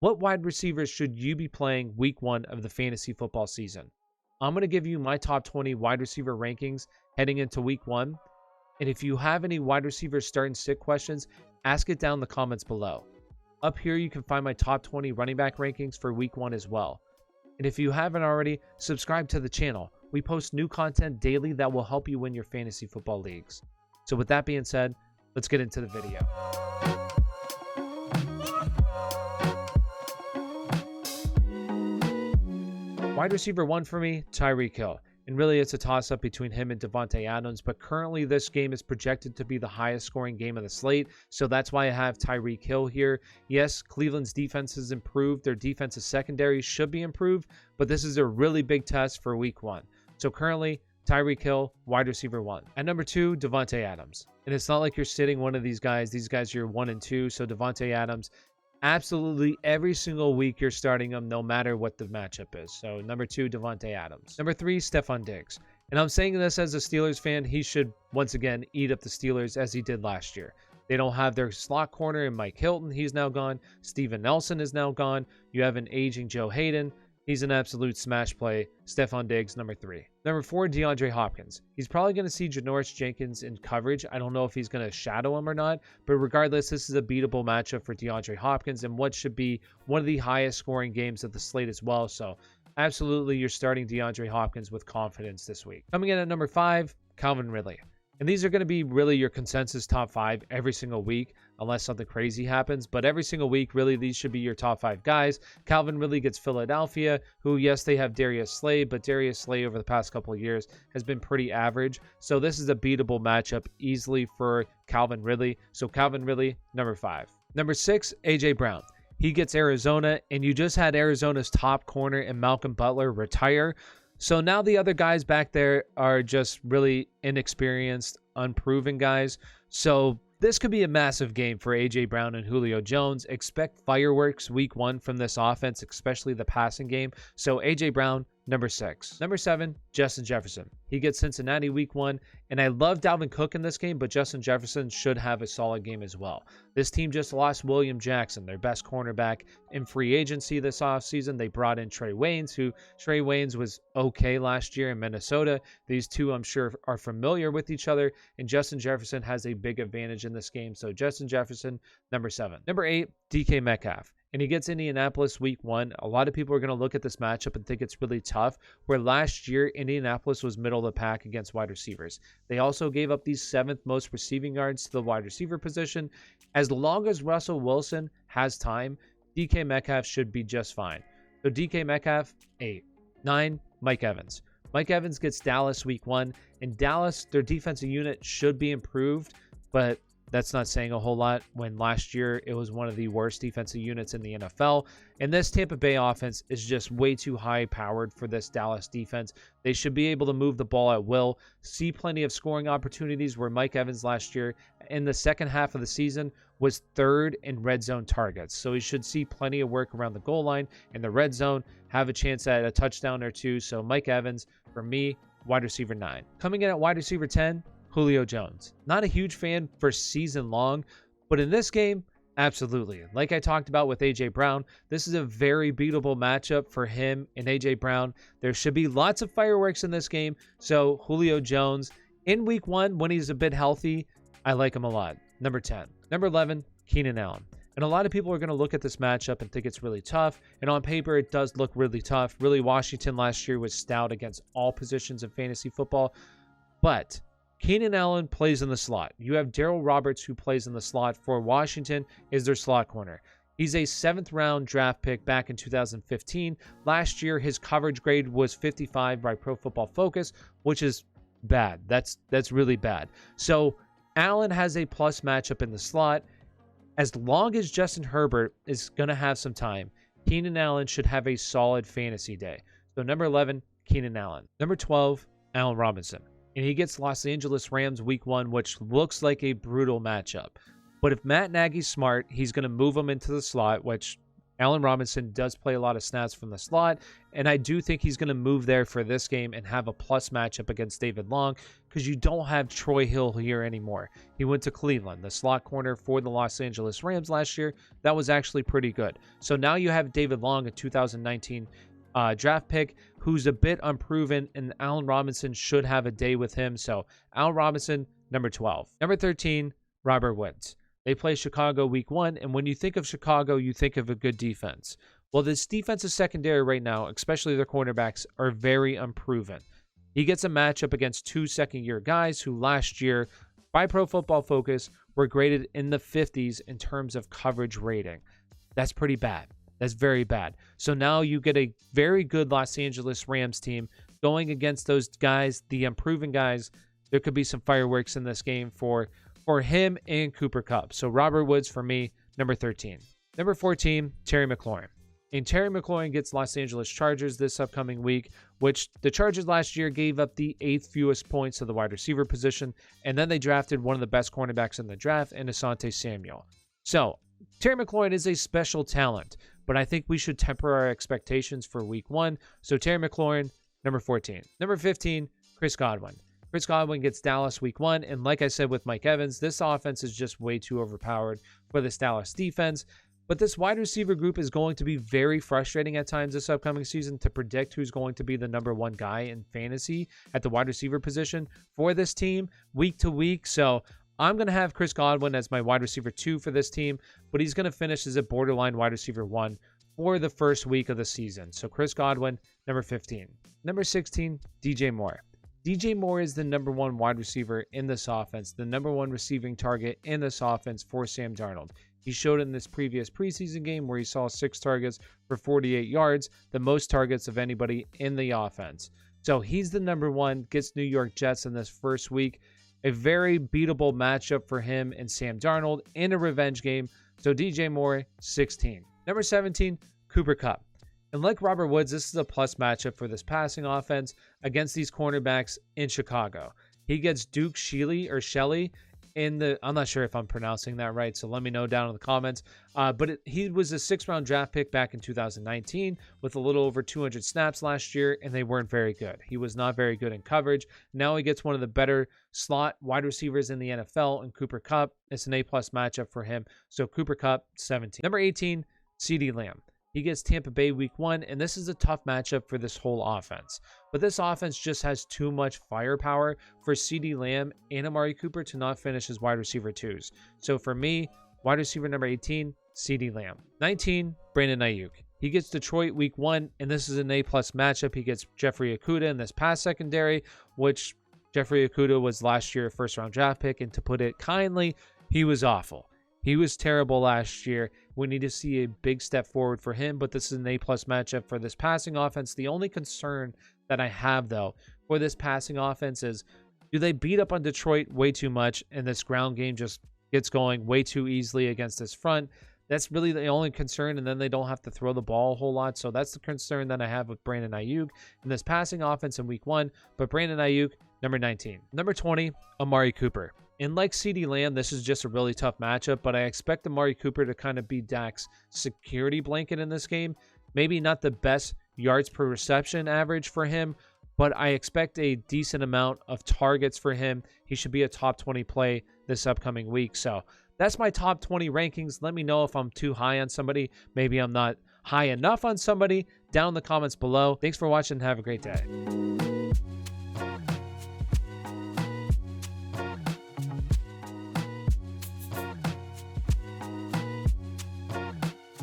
What wide receivers should you be playing week 1 of the fantasy football season? I'm going to give you my top 20 wide receiver rankings heading into week 1. And if you have any wide receiver start and sit questions, ask it down in the comments below. Up here, you can find my top 20 running back rankings for week 1 as well. And if you haven't already, subscribe to the channel. We post new content daily that will help you win your fantasy football leagues. So with that being said, let's get into the video. Wide receiver 1 for me, Tyreek Hill. And really, it's a toss-up between him and Davante Adams, but currently this game is projected to be the highest scoring game of the slate, so that's why I have Tyreek Hill here. Yes, Cleveland's defense has improved. Their defensive secondary should be improved, but this is a really big test for week 1. So currently, Tyreek Hill, wide receiver 1. At number 2, Davante Adams. And it's not like you're sitting one of these guys. These guys are 1 and 2, so Davante Adams, absolutely every single week you're starting him no matter what the matchup is. So number 2, Davante Adams. Number 3, Stefon Diggs. And I'm saying this as a Steelers fan. He should once again eat up the Steelers as he did last year. They don't have their slot corner in Mike Hilton. He's now gone. Steven Nelson is now gone. You have an aging Joe Hayden. He's an absolute smash play. Stefon Diggs, number 3. Number 4, DeAndre Hopkins. He's probably going to see Janoris Jenkins in coverage. I don't know if he's going to shadow him or not, but regardless, this is a beatable matchup for DeAndre Hopkins and what should be one of the highest scoring games of the slate as well. So absolutely, you're starting DeAndre Hopkins with confidence this week. Coming in at number 5, Calvin Ridley. And these are going to be really your consensus top 5 every single week, unless something crazy happens. But every single week, really, these should be your top 5 guys. Calvin Ridley gets Philadelphia, who, yes, they have Darius Slay, but Darius Slay over the past couple of years has been pretty average. So this is a beatable matchup easily for Calvin Ridley. So Calvin Ridley, number 5. Number 6, A.J. Brown. He gets Arizona, and you just had Arizona's top corner and Malcolm Butler retire. So now the other guys back there are just really inexperienced, unproven guys. So this could be a massive game for A.J. Brown and Julio Jones. Expect fireworks week 1 from this offense, especially the passing game. So A.J. Brown, number 6. Number 7, Justin Jefferson. He gets Cincinnati week 1. And I love Dalvin Cook in this game, but Justin Jefferson should have a solid game as well. This team just lost William Jackson, their best cornerback in free agency this offseason. They brought in Trey Waynes, who Trey Waynes was okay last year in Minnesota. These two, I'm sure, are familiar with each other, and Justin Jefferson has a big advantage in this game. So Justin Jefferson, number 7. Number 8, DK Metcalf. And he gets Indianapolis week 1. A lot of people are going to look at this matchup and think it's really tough, where last year Indianapolis was middle of the pack against wide receivers. They also gave up the 7th most receiving yards to the wide receiver position. As long as Russell Wilson has time, DK Metcalf should be just fine. So DK Metcalf, 8. 9, Mike Evans. Mike Evans gets Dallas week 1. And Dallas, their defensive unit should be improved, but that's not saying a whole lot when last year it was one of the worst defensive units in the NFL. And this Tampa Bay offense is just way too high powered for this Dallas defense. They should be able to move the ball at will, see plenty of scoring opportunities, where Mike Evans last year in the second half of the season was 3rd in red zone targets. So he should see plenty of work around the goal line in the red zone, have a chance at a touchdown or two. So Mike Evans, for me, wide receiver 9. Coming in at wide receiver 10, Julio Jones. Not a huge fan for season long, but in this game, absolutely. Like I talked about with A.J. Brown, this is a very beatable matchup for him and A.J. Brown. There should be lots of fireworks in this game. So Julio Jones, in week 1, when he's a bit healthy, I like him a lot. Number 10. Number 11, Keenan Allen. And a lot of people are going to look at this matchup and think it's really tough. And on paper, it does look really tough. Really, Washington last year was stout against all positions of fantasy football. But Keenan Allen plays in the slot. You have Darrell Roberts, who plays in the slot for Washington, is their slot corner. He's a 7th round draft pick back in 2015. Last year, his coverage grade was 55 by Pro Football Focus, which is bad. That's really bad. So Allen has a plus matchup in the slot. As long as Justin Herbert is going to have some time, Keenan Allen should have a solid fantasy day. So number 11, Keenan Allen. Number 12, Allen Robinson. And he gets Los Angeles Rams week 1, which looks like a brutal matchup. But if Matt Nagy's smart, he's going to move him into the slot, which Allen Robinson does play a lot of snaps from the slot, and I do think he's going to move there for this game and have a plus matchup against David Long because you don't have Troy Hill here anymore. He went to Cleveland, the slot corner for the Los Angeles Rams last year. That was actually pretty good. So now you have David Long, a 2019 draft pick, who's a bit unproven, and Allen Robinson should have a day with him. So Allen Robinson, number 12. Number 13, Robert Woods. They play Chicago week 1, and when you think of Chicago, you think of a good defense. Well, this defensive secondary right now, especially their cornerbacks, are very unproven. He gets a matchup against 2 second-year guys who last year, by Pro Football Focus, were graded in the 50s in terms of coverage rating. That's pretty bad. That's very bad. So now you get a very good Los Angeles Rams team going against those guys, the unproven guys. There could be some fireworks in this game for him and Cooper Kupp. So Robert Woods for me, number 13. Number 14, Terry McLaurin. And Terry McLaurin gets Los Angeles Chargers this upcoming week, which the Chargers last year gave up the 8th fewest points to the wide receiver position, and then they drafted one of the best cornerbacks in the draft, in Asante Samuel. So Terry McLaurin is a special talent, but I think we should temper our expectations for week 1. So Terry McLaurin, number 14. Number 15, Chris Godwin. Chris Godwin gets Dallas week 1, and like I said with Mike Evans, this offense is just way too overpowered for this Dallas defense. But this wide receiver group is going to be very frustrating at times this upcoming season to predict who's going to be the number 1 guy in fantasy at the wide receiver position for this team week to week. So I'm going to have Chris Godwin as my wide receiver 2 for this team, but he's going to finish as a borderline wide receiver 1 for the first week of the season. So Chris Godwin, number 15. Number 16, DJ Moore. DJ Moore is the number 1 wide receiver in this offense, the number 1 receiving target in this offense for Sam Darnold. He showed it in this previous preseason game where he saw 6 targets for 48 yards, the most targets of anybody in the offense. So he's the number 1, gets New York Jets in this first week. A very beatable matchup for him and Sam Darnold in a revenge game. So DJ Moore, 16. Number 17, Cooper Kupp. And like Robert Woods, this is a plus matchup for this passing offense against these cornerbacks in Chicago. He gets Duke Shelley I'm not sure if I'm pronouncing that right, so let me know down in the comments. He was a 6th-round draft pick back in 2019 with a little over 200 snaps last year, and they weren't very good. He was not very good in coverage. Now he gets one of the better slot wide receivers in the NFL, and Cooper Kupp. It's an A-plus matchup for him. So Cooper Kupp, 17. Number 18, CeeDee Lamb. He gets Tampa Bay week 1, and this is a tough matchup for this whole offense. But this offense just has too much firepower for CeeDee Lamb and Amari Cooper to not finish as wide receiver 2s. So for me, wide receiver number 18, CeeDee Lamb. 19, Brandon Aiyuk. He gets Detroit week 1, and this is an A-plus matchup. He gets Jeffrey Okudah in this pass secondary, which Jeffrey Okudah was last year a 1st-round draft pick, and to put it kindly, he was awful. He was terrible last year. We need to see a big step forward for him, but this is an A-plus matchup for this passing offense. The only concern that I have, though, for this passing offense is, do they beat up on Detroit way too much, and this ground game just gets going way too easily against this front? That's really the only concern, and then they don't have to throw the ball a whole lot. So that's the concern that I have with Brandon Aiyuk in this passing offense in week 1. But Brandon Aiyuk, number 19. Number 20, Amari Cooper. And like CeeDee Lamb, this is just a really tough matchup, but I expect Amari Cooper to kind of be Dak's security blanket in this game. Maybe not the best yards per reception average for him, but I expect a decent amount of targets for him. He should be a top 20 play this upcoming week. So that's my top 20 rankings. Let me know if I'm too high on somebody. Maybe I'm not high enough on somebody. Down in the comments below. Thanks for watching and have a great day.